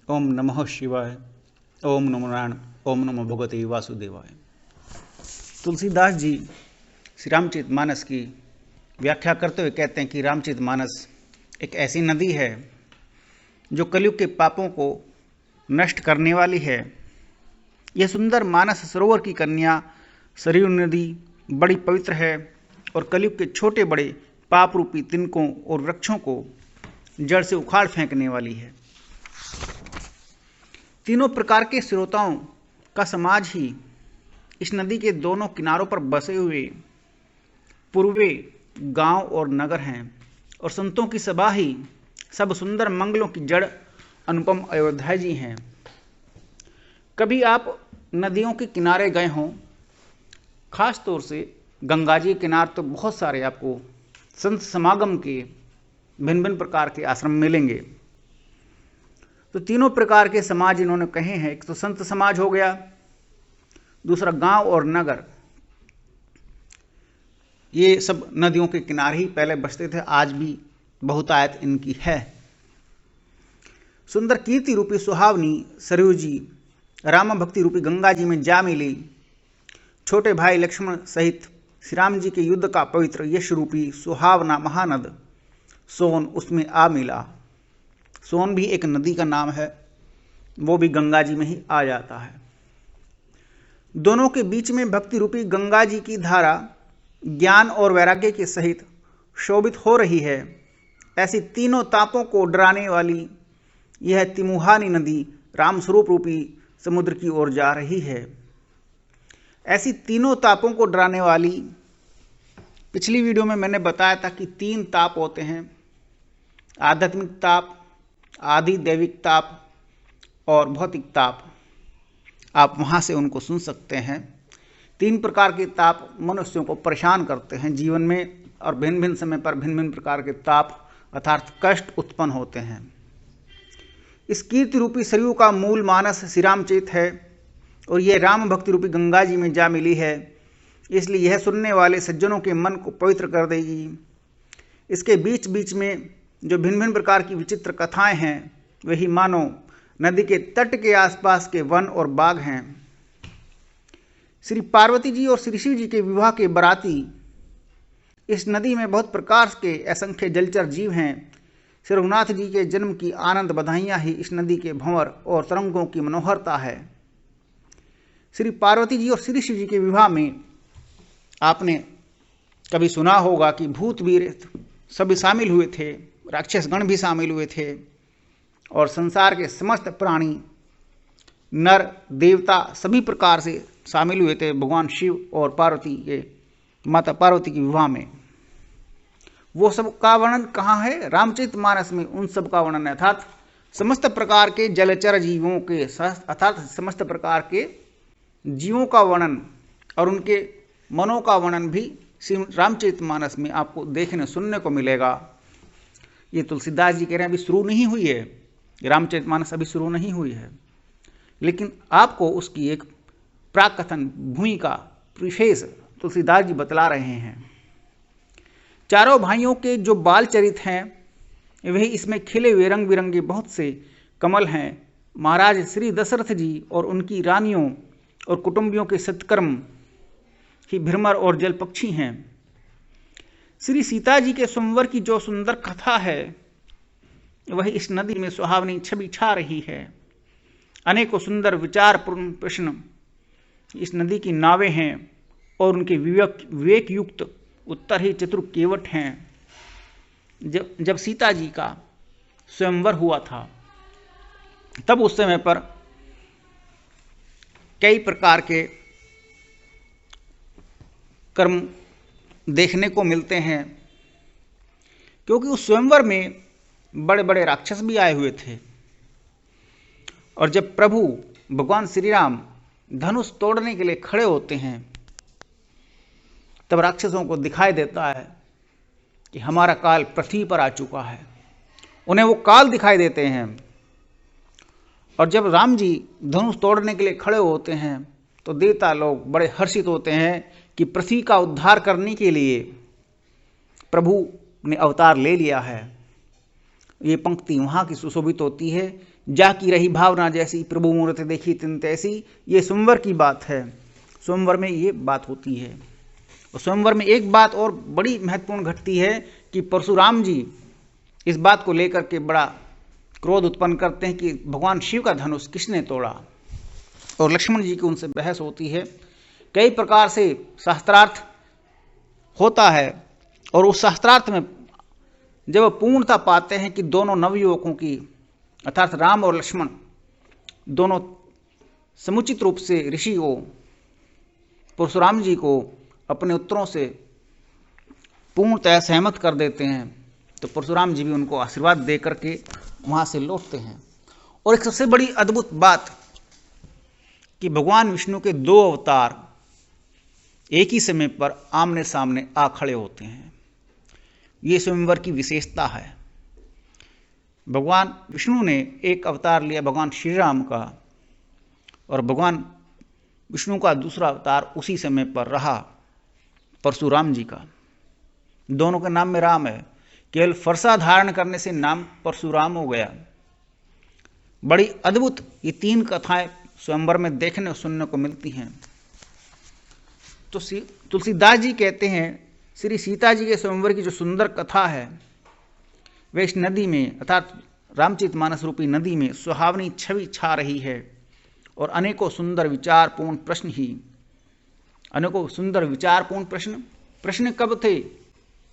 ओम नमः शिवाय। ओम नमो नारायण। ओम नमो भगवते वासुदेवाय। तुलसीदास जी श्री रामचरितमानस की व्याख्या करते हुए कहते हैं कि रामचरितमानस एक ऐसी नदी है जो कलयुग के पापों को नष्ट करने वाली है। यह सुंदर मानस सरोवर की कन्या सरयू नदी बड़ी पवित्र है और कलयुग के छोटे बड़े पाप रूपी तिनकों और वृक्षों को जड़ से उखाड़ फेंकने वाली है। तीनों प्रकार के श्रोताओं का समाज ही इस नदी के दोनों किनारों पर बसे हुए पूर्वे गांव और नगर हैं और संतों की सभा ही सब सुंदर मंगलों की जड़ अनुपम अयोध्या जी हैं। कभी आप नदियों के किनारे गए हों, खास तौर से गंगा जी के किनारे तो बहुत सारे आपको संत समागम के भिन्न भिन्न प्रकार के आश्रम मिलेंगे। तो तीनों प्रकार के समाज इन्होंने कहे हैं। एक तो संत समाज हो गया, दूसरा गांव और नगर। ये सब नदियों के किनारे ही पहले बसते थे, आज भी बहुतायत इनकी है। सुंदर कीर्ति रूपी सुहावनी सरयू जी राम भक्ति रूपी गंगा जी में जा मिली। छोटे भाई लक्ष्मण सहित श्री राम जी के युद्ध का पवित्र यश रूपी सुहावना महानद सोन उसमें आ मिला। सोन भी एक नदी का नाम है, वो भी गंगा जी में ही आ जाता है। दोनों के बीच में भक्ति रूपी गंगा जी की धारा ज्ञान और वैराग्य के सहित शोभित हो रही है। ऐसी तीनों तापों को डराने वाली यह तिमुहानी नदी रामस्वरूप रूपी समुद्र की ओर जा रही है। ऐसी तीनों तापों को डराने वाली, पिछली वीडियो में मैंने बताया था कि 3 ताप होते हैं, आध्यात्मिक ताप, आदि दैविक ताप और भौतिक ताप। आप वहाँ से उनको सुन सकते हैं। 3 प्रकार के ताप मनुष्यों को परेशान करते हैं जीवन में, और भिन्न भिन्न समय पर भिन्न भिन्न प्रकार के ताप अर्थात कष्ट उत्पन्न होते हैं। इस कीर्ति रूपी सरयू का मूल मानस श्री रामचरित है और यह राम भक्ति रूपी गंगा जी में जा मिली है, इसलिए यह सुनने वाले सज्जनों के मन को पवित्र कर देगी। इसके बीच बीच में जो भिन्न भिन्न प्रकार की विचित्र कथाएं हैं, वही मानो नदी के तट के आसपास के वन और बाग हैं। श्री पार्वती जी और श्री शिव जी के विवाह के बराती इस नदी में बहुत प्रकार के असंख्य जलचर जीव हैं। श्री रघुनाथ जी के जन्म की आनंद बधाइयाँ ही इस नदी के भंवर और तरंगों की मनोहरता है। श्री पार्वती जी और श्री शिव जी के विवाह में आपने कभी सुना होगा कि भूत वीर सभी शामिल हुए थे, राक्षसगण भी शामिल हुए थे और संसार के समस्त प्राणी नर देवता सभी प्रकार से शामिल हुए थे भगवान शिव और पार्वती के माता पार्वती के विवाह में। वो सब का वर्णन कहाँ है? रामचरितमानस में उन सब का वर्णन है, अर्थात समस्त प्रकार के जलचर जीवों के, अर्थात समस्त प्रकार के जीवों का वर्णन और उनके मनों का वर्णन भी श्री रामचरितमानस में आपको देखने सुनने को मिलेगा। ये तुलसीदास जी कह रहे हैं अभी शुरू नहीं हुई है, रामचरितमानस अभी शुरू नहीं हुई है, लेकिन आपको उसकी एक प्राकथन भूमिका प्रीफेस तुलसीदास जी बतला रहे हैं। चारों भाइयों के जो बाल चरित हैं, वही इसमें खिले हुए रंग बिरंगे बहुत से कमल हैं। महाराज श्री दशरथ जी और उनकी रानियों और कुटुंबियों के सत्कर्म ही भ्रमर और जल पक्षी हैं। श्री सीता जी के स्वयंवर की जो सुंदर कथा है, वही इस नदी में सुहावनी छवि छा रही है। अनेकों सुंदर विचारपूर्ण प्रश्न इस नदी की नावें हैं और उनके विवेक युक्त उत्तर ही चतुर केवट हैं। जब सीता जी का स्वयंवर हुआ था, तब उस समय पर कई प्रकार के कर्म देखने को मिलते हैं, क्योंकि उस स्वयंवर में बड़े बड़े राक्षस भी आए हुए थे। और जब प्रभु भगवान श्री राम धनुष तोड़ने के लिए खड़े होते हैं, तब राक्षसों को दिखाई देता है कि हमारा काल पृथ्वी पर आ चुका है। उन्हें वो काल दिखाई देते हैं। और जब राम जी धनुष तोड़ने के लिए खड़े होते हैं, तो देवता लोग बड़े हर्षित होते हैं कि पृथ्वी का उद्धार करने के लिए प्रभु ने अवतार ले लिया है। ये पंक्ति वहाँ की सुशोभित होती है। जा की रही भावना जैसी, प्रभु मूर्ति देखी तिन तैसी। ये स्वयंवर की बात है, स्वयंवर में ये बात होती है। और स्वयंवर में एक बात और बड़ी महत्वपूर्ण घटती है कि परशुराम जी इस बात को लेकर के बड़ा क्रोध उत्पन्न करते हैं कि भगवान शिव का धनुष किसने तोड़ा। और लक्ष्मण जी की उनसे बहस होती है। कई प्रकार से शास्त्रार्थ होता है और उस शास्त्रार्थ में जब पूर्णता पाते हैं कि दोनों नवयुवकों की अर्थात राम और लक्ष्मण दोनों समुचित रूप से ऋषि को परशुराम जी को अपने उत्तरों से पूर्णतः सहमत कर देते हैं, तो परशुराम जी भी उनको आशीर्वाद दे करके वहाँ से लौटते हैं। और एक सबसे बड़ी अद्भुत बात कि भगवान विष्णु के दो अवतार एक ही समय पर आमने सामने आ खड़े होते हैं। ये स्वयंवर की विशेषता है। भगवान विष्णु ने एक अवतार लिया भगवान श्री राम का, और भगवान विष्णु का दूसरा अवतार उसी समय पर रहा परशुराम जी का। दोनों के नाम में राम है, केवल फरसा धारण करने से नाम परशुराम हो गया। बड़ी अद्भुत ये तीन कथाएं स्वयंवर में देखने और सुनने को मिलती हैं। तो तुलसीदास जी कहते हैं श्री सीता जी के स्वयंवर की जो सुंदर कथा है वे इस नदी में अर्थात रामचरितमानस रूपी नदी में सुहावनी छवि छा रही है। और अनेकों सुंदर विचारपूर्ण प्रश्न कब थे?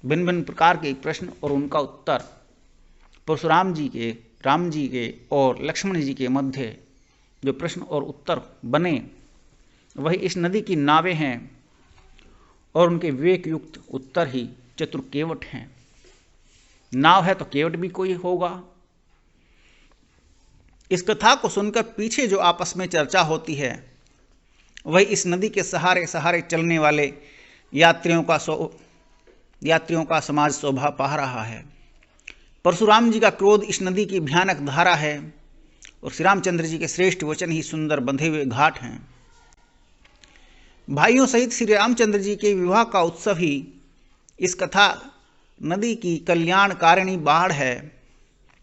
भिन्न भिन्न प्रकार के प्रश्न और उनका उत्तर परशुराम जी के, राम जी के और लक्ष्मण जी के मध्य जो प्रश्न और उत्तर बने वही इस नदी की नावें हैं, और उनके विवेक युक्त उत्तर ही चतुर्केवट हैं। नाव है तो केवट भी कोई होगा। इस कथा को सुनकर पीछे जो आपस में चर्चा होती है वही इस नदी के सहारे सहारे चलने वाले यात्रियों का समाज शोभा पा रहा है। परशुराम जी का क्रोध इस नदी की भयानक धारा है, और श्री रामचंद्र जी के श्रेष्ठ वचन ही सुंदर बंधे हुए घाट हैं। भाइयों सहित श्री रामचंद्र जी के विवाह का उत्सव ही इस कथा नदी की कल्याणकारिणी बाढ़ है,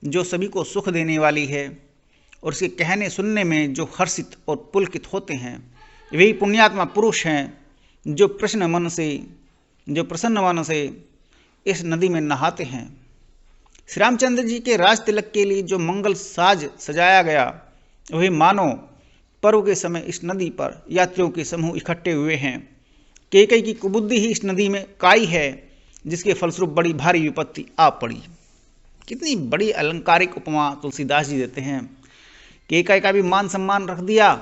जो सभी को सुख देने वाली है। और इसके कहने सुनने में जो हर्षित और पुलकित होते हैं वही पुण्यात्मा पुरुष हैं जो प्रसन्न मन से इस नदी में नहाते हैं। श्री रामचंद्र जी के राज तिलक के लिए जो मंगल साज सजाया गया वही मानो पर्व के समय इस नदी पर यात्रियों के समूह इकट्ठे हुए हैं। कैकेयी की कुबुद्धि ही इस नदी में काई है, जिसके फलस्वरूप बड़ी भारी विपत्ति आ पड़ी। कितनी बड़ी अलंकारिक उपमा तुलसीदास जी देते हैं। कैकेयी का भी मान सम्मान रख दिया,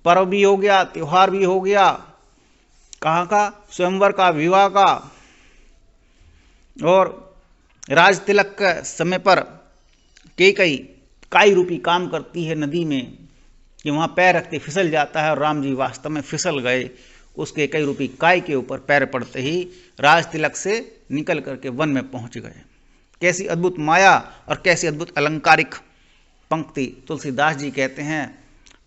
पर्व भी हो गया, त्योहार भी हो गया, कहाँ का स्वयंवर का, विवाह का, और राज तिलक के समय पर कैकेयी काई रूपी काम करती है नदी में कि वहाँ पैर रखते फिसल जाता है, और राम जी वास्तव में फिसल गए। उस कैकेयी रूपी काई के ऊपर पैर पड़ते ही राज तिलक से निकल करके वन में पहुँच गए। कैसी अद्भुत माया और कैसी अद्भुत अलंकारिक पंक्ति। तुलसीदास जी कहते हैं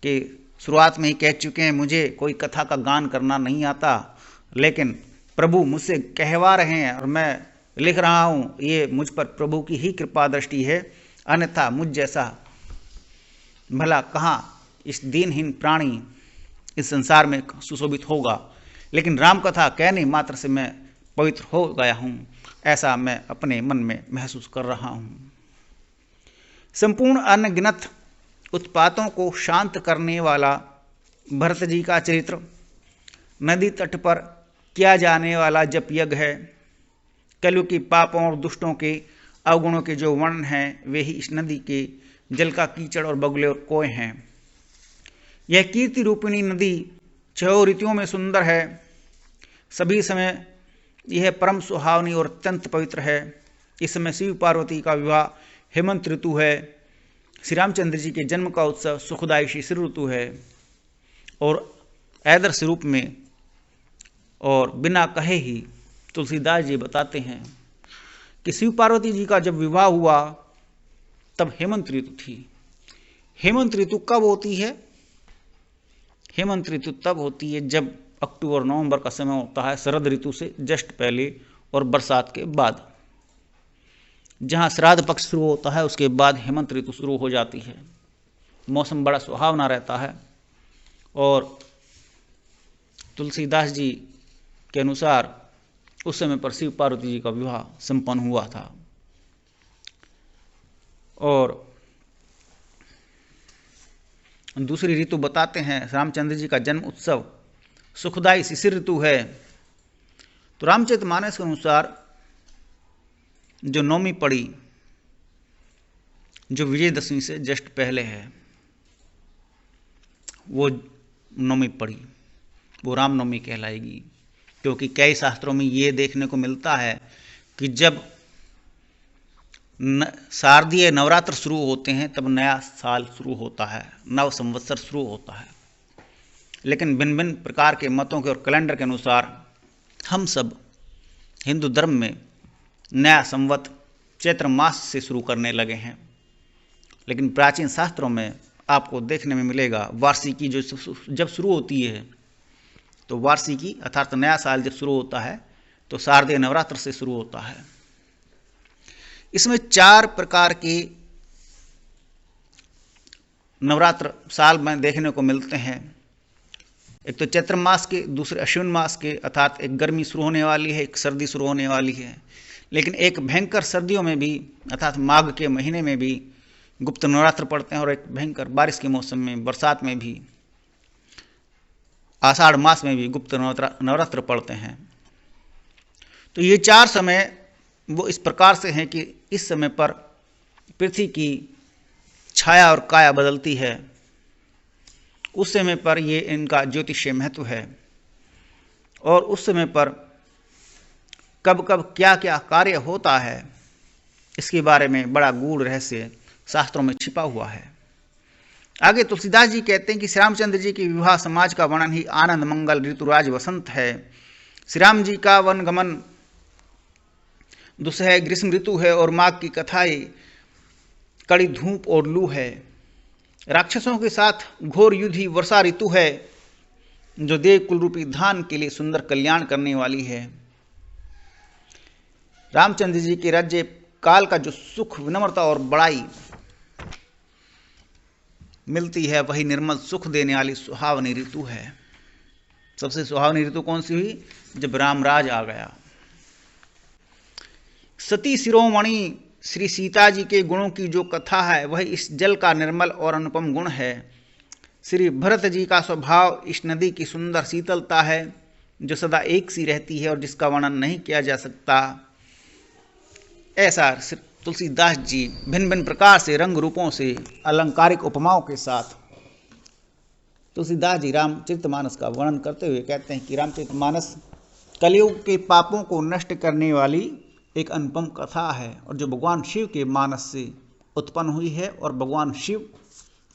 कि शुरुआत में ही कह चुके हैं, मुझे कोई कथा का गान करना नहीं आता, लेकिन प्रभु मुझसे कहवा रहे हैं और मैं लिख रहा हूँ। ये मुझ पर प्रभु की ही कृपा दृष्टि है, अन्यथा मुझ जैसा भला कहाँ इस दीनहीन प्राणी इस संसार में सुशोभित होगा। लेकिन राम कथा कहने मात्र से मैं पवित्र हो गया हूँ, ऐसा मैं अपने मन में महसूस कर रहा हूँ। संपूर्ण अनगिनत उत्पातों को शांत करने वाला भरत जी का चरित्र, नदी तट पर किया जाने वाला जप यज्ञ है, कलयुग की पापों और दुष्टों के अवगुणों के जो वर्णन हैं वे ही इस नदी के जल का कीचड़ और बगुले और कोय हैं। यह कीर्ति रूपिणी नदी 6 ऋतुओं में सुंदर है, सभी समय यह परम सुहावनी और अत्यंत पवित्र है। इस समय शिव पार्वती का विवाह हेमंत ऋतु है, श्री रामचंद्र जी के जन्म का उत्सव सुखदायी शिशिर ऋतु है, और आदर्श रूप में और बिना कहे ही तुलसीदास जी बताते हैं कि शिव पार्वती जी का जब विवाह हुआ तब हेमंत ऋतु थी। हेमंत ऋतु कब होती है? हेमंत ऋतु तब होती है जब अक्टूबर नवंबर का समय होता है, शरद ऋतु से जस्ट पहले और बरसात के बाद। जहाँ श्राद्ध पक्ष शुरू होता है उसके बाद हेमंत ऋतु शुरू हो जाती है। मौसम बड़ा सुहावना रहता है और तुलसीदास जी के अनुसार उस समय पर शिव पार्वती जी का विवाह संपन्न हुआ था। और दूसरी ऋतु बताते हैं, रामचंद्र जी का जन्म उत्सव सुखदायी शिशिर ऋतु है। तो रामचरितमानस के अनुसार जो नवमी पड़ी, जो विजयदशमी से जस्ट पहले है, वो नवमी पड़ी, वो रामनवमी कहलाएगी। क्योंकि कई शास्त्रों में ये देखने को मिलता है कि जब शारदीय नवरात्र शुरू होते हैं तब नया साल शुरू होता है, नव संवत्सर शुरू होता है। लेकिन भिन्न भिन्न प्रकार के मतों के और कैलेंडर के अनुसार हम सब हिंदू धर्म में नया संवत चैत्र मास से शुरू करने लगे हैं। लेकिन प्राचीन शास्त्रों में आपको देखने में मिलेगा वार्षिकी जो जब शुरू होती है, तो वार्षिकी अर्थात नया साल जब शुरू होता है तो शारदीय नवरात्र से शुरू होता है। इसमें 4 प्रकार के नवरात्र साल में देखने को मिलते हैं। एक तो चैत्र मास के, दूसरे अश्विन मास के, अर्थात एक गर्मी शुरू होने वाली है, एक सर्दी शुरू होने वाली है। लेकिन एक भयंकर सर्दियों में भी अर्थात माघ के महीने में भी गुप्त नवरात्र पड़ते हैं और एक भयंकर बारिश के मौसम में, बरसात में भी, आषाढ़ मास में भी गुप्त नवरात्र पड़ते हैं। तो ये 4 समय वो इस प्रकार से हैं कि इस समय पर पृथ्वी की छाया और काया बदलती है। उस समय पर ये इनका ज्योतिषीय महत्व है और उस समय पर कब कब क्या क्या कार्य होता है इसके बारे में बड़ा गूढ़ रहस्य शास्त्रों में छिपा हुआ है। आगे तुलसीदास जी कहते हैं कि श्री रामचंद्र जी की विवाह समाज का वर्णन ही आनंद मंगल ऋतुराज वसंत है। श्री राम जी का वनगमन दुसह ग्रीष्म ऋतु है और माघ की कथाएं कड़ी धूप और लू है। राक्षसों के साथ घोर युद्ध ही वर्षा ऋतु है, जो देव कुल रूपी धान के लिए सुंदर कल्याण करने वाली है। रामचंद्र जी के राज्य काल का जो सुख, विनम्रता और बड़ाई मिलती है वही निर्मल सुख देने वाली सुहावनी ऋतु है। सबसे सुहावनी ऋतु कौन सी हुई? जब रामराज आ गया। सती शिरोमणि श्री सीता जी के गुणों की जो कथा है वह इस जल का निर्मल और अनुपम गुण है। श्री भरत जी का स्वभाव इस नदी की सुंदर शीतलता है, जो सदा एक सी रहती है और जिसका वर्णन नहीं किया जा सकता। ऐसा तुलसीदास जी भिन्न भिन्न प्रकार से रंग रूपों से अलंकारिक उपमाओं के साथ तुलसीदास जी रामचरितमानस का वर्णन करते हुए कहते हैं कि रामचरितमानस कलयुग के पापों को नष्ट करने वाली एक अनुपम कथा है और जो भगवान शिव के मानस से उत्पन्न हुई है और भगवान शिव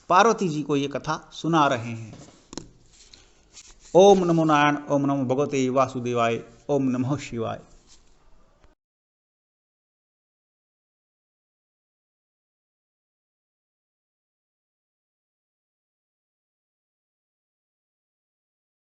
पार्वती जी को ये कथा सुना रहे हैं। ओम नमो नारायण, ओम नमो भगवते वासुदेवाय, ओम नमः शिवाय।